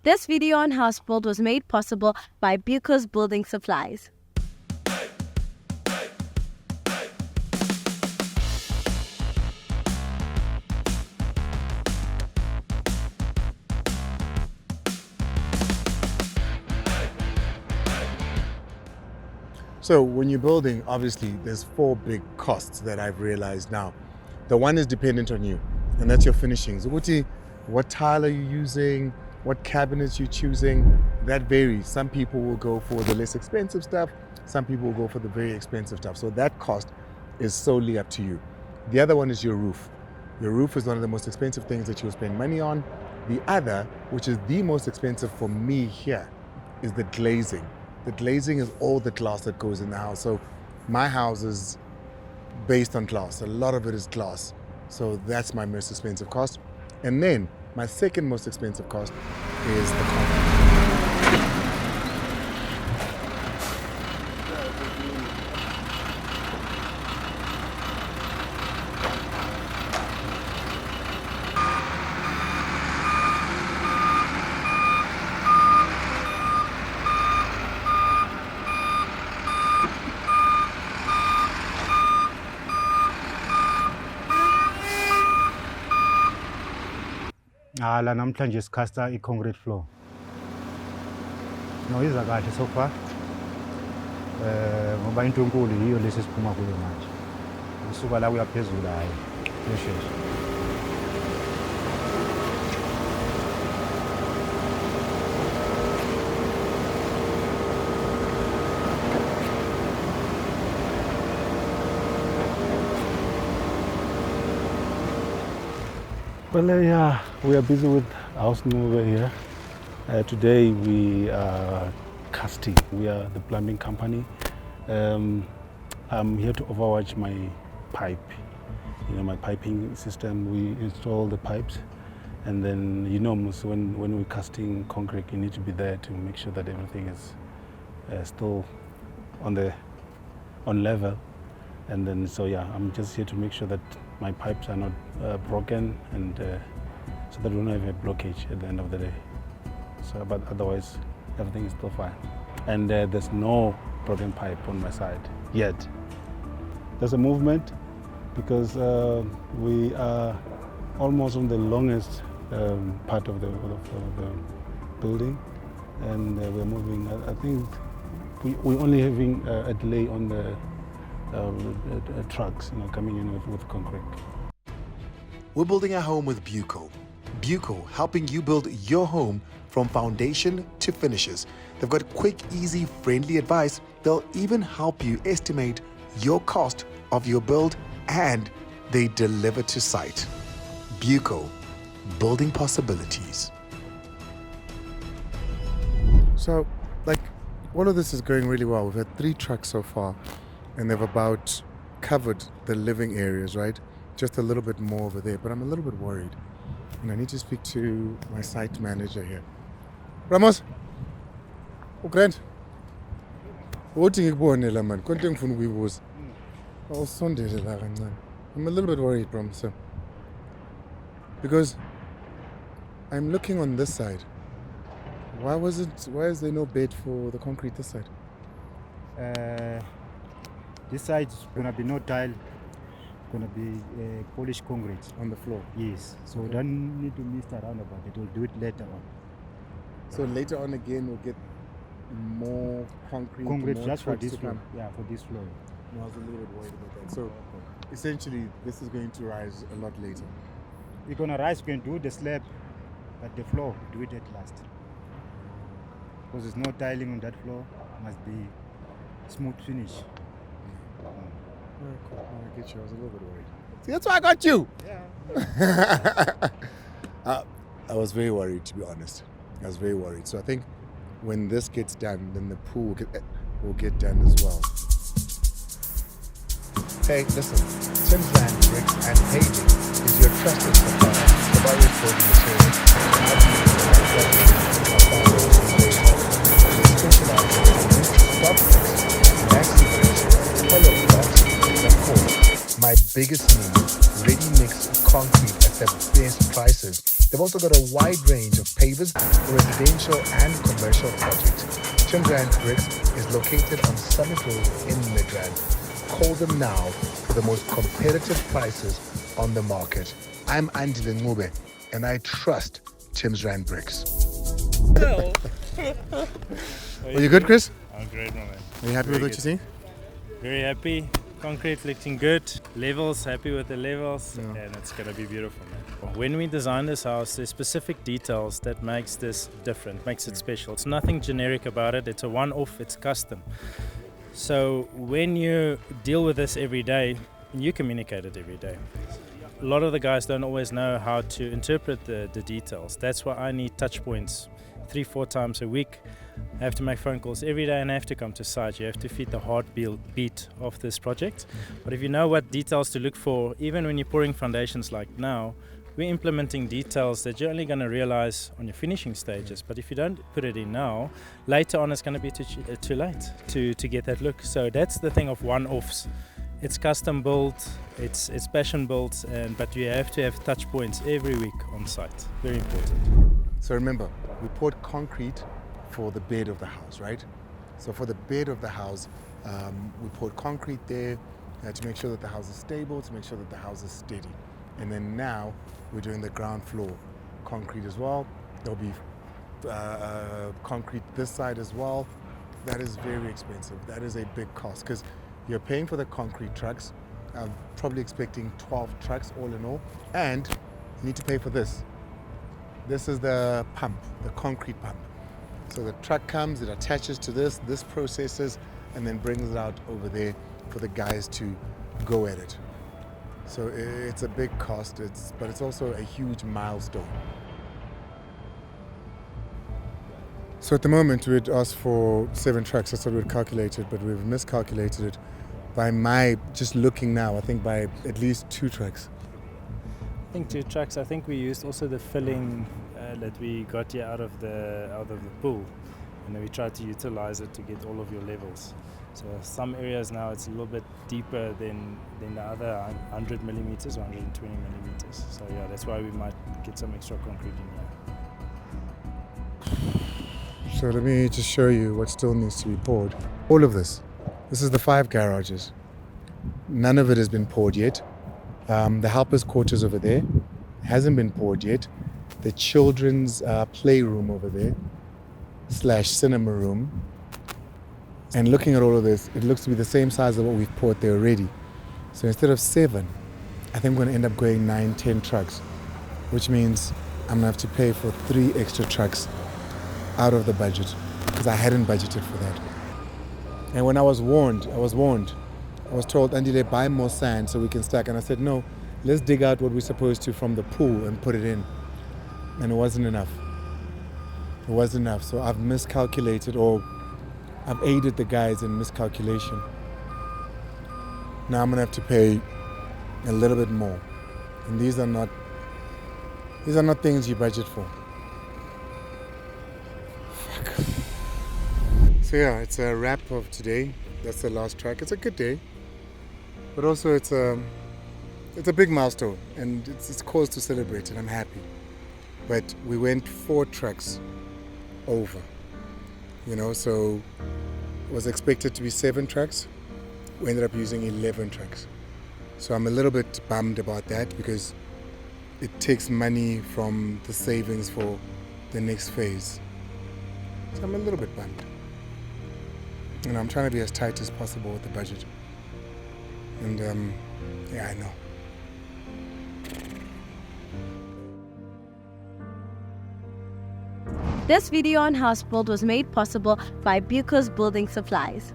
This video on house build was made possible by Buco's Building Supplies. So when you're building, obviously there's 4 big costs that I've realized now. The one is dependent on you, and that's your finishings. What tile are you using? What cabinets you're choosing? That varies. Some people will go for the less expensive stuff. Some people will go for the very expensive stuff. So that cost is solely up to you. The other one is your roof. Your roof is one of the most expensive things that you'll spend money on. The other, which is the most expensive for me here, is the glazing. The glazing is all the glass that goes in the house. So my house is based on glass. A lot of it is glass. So that's my most expensive cost. And then my second most expensive cost is the concrete. La namhlanje sikhasta i-concrete floor. No iza kahle so far. Ngoba into enkulu yiyo lesi siphuma kuyo manje. Usuka la kuyaphezulu hayi. Yesheshe. Well, yeah, we are busy with house new over here. Today we are casting. We are the plumbing company. I'm here to overwatch my pipe. My piping system. We install the pipes, and then when we're casting concrete, you need to be there to make sure that everything is still on level. And then I'm just here to make sure that my pipes are not broken, and so that we don't have a blockage at the end of the day. So, but otherwise, everything is still fine. And there's no broken pipe on my side yet. There's a movement because we are almost on the longest part of the building, and we're moving. I think we're only having a delay on the trucks, coming in with concrete. We're building a home with Buco. Buco helping you build your home from foundation to finishes. They've got quick, easy, friendly advice. They'll even help you estimate your cost of your build, and they deliver to site. Buco, building possibilities. So, all of this is going really well. We've had 3 trucks so far, and they've about covered the living areas, right? Just a little bit more over there, but I'm a little bit worried. And I need to speak to my site manager here. Ramos, Grant, what are you doing, man? I'm a little bit worried, Bram, so. Because I'm looking on this side. Why is there no bed for the concrete this side? This side is gonna be no tile. Gonna be polished concrete On the floor? Yes. So we don't need to mess around about it. We'll do it later on. So later on again, we'll get more concrete more just for trucks this to floor. come. Yeah, for this floor. No, I was a little bit worried about that. So essentially, this is going to rise a lot later. We're gonna rise. We can do the slab, but the floor do it at last. Because there's no tiling on that floor. Must be smooth finish. Very cool. I get you. I was a little bit worried. See, that's why I got you. Yeah. I was very worried, to be honest. I was very worried. So I think when this gets done, then the pool will get done as well. Hey, listen. Timberland Bricks and Paving is your trusted supplier of our building materials. My biggest need, ready mix concrete at the best prices They've also got a wide range of pavers for residential and commercial projects. Timbrand Bricks is located on Summit Road in Midrand. Call them now for the most competitive prices on the market. I'm Andile Ncube, and I trust Timbrand Bricks. Are you good, Chris? I'm great, my man. Are you happy with what you see? Very happy. Concrete looking good. Levels, happy with the levels. Yeah. And it's going to be beautiful, man. When we design this house, there's specific details that makes this different, makes it special. It's nothing generic about it. It's a one-off, it's custom. So when you deal with this every day, you communicate it every day. A lot of the guys don't always know how to interpret the details. That's why I need touch points 3-4 times a week. I have to make phone calls every day and I have to come to site. You have to feed the heartbeat of this project. But if you know what details to look for, even when you're pouring foundations like now, we're implementing details that you're only going to realize on your finishing stages. But if you don't put it in now, later on it's going to be too late to get that look. So that's the thing of one-offs. It's custom built, it's passion built, but you have to have touch points every week on site. Very important. So remember, we poured concrete for the bed of the house, right? So for the bed of the house, we poured concrete there to make sure that the house is stable, to make sure that the house is steady. And then now we're doing the ground floor concrete as well. There'll be concrete this side as well. That is very expensive. That is a big cost because you're paying for the concrete trucks. I'm probably expecting 12 trucks all in all. And you need to pay for this. This is the pump, the concrete pump. So the truck comes, it attaches to this processes, and then brings it out over there for the guys to go at it. So it's a big cost, but it's also a huge milestone. So at the moment we'd asked for 7 trucks, that's what we'd calculated, but we've miscalculated it by just looking now, I think by at least 2 trucks. I think 2 trucks. I think we used also the filling that we got here out of the pool, and then we tried to utilize it to get all of your levels. So some areas now it's a little bit deeper than the other 100 millimeters or 120 millimeters. So yeah, that's why we might get some extra concrete in here. So let me just show you what still needs to be poured. All of this. This is the 5 garages. None of it has been poured yet. The helpers' quarters over there hasn't been poured yet. The children's playroom over there / cinema room. And looking at all of this, it looks to be the same size as what we've poured there already. So instead of 7, I think we're going to end up going 9-10 trucks, which means I'm going to have to pay for 3 extra trucks out of the budget because I hadn't budgeted for that. And when I was warned, I was told, Andile, buy more sand so we can stack. And I said, no, let's dig out what we're supposed to from the pool and put it in. And it wasn't enough. It wasn't enough. So I've miscalculated, or I've aided the guys in miscalculation. Now I'm going to have to pay a little bit more. And these are not things you budget for. Fuck. So yeah, it's a wrap of today. That's the last track. It's a good day, but also it's a big milestone, and it's cause to celebrate, and I'm happy. But we went 4 trucks over, so it was expected to be 7 trucks. We ended up using 11 trucks. So I'm a little bit bummed about that because it takes money from the savings for the next phase. So I'm a little bit bummed. And I'm trying to be as tight as possible with the budget. And yeah, I know. This video on house build was made possible by Bucos Building Supplies.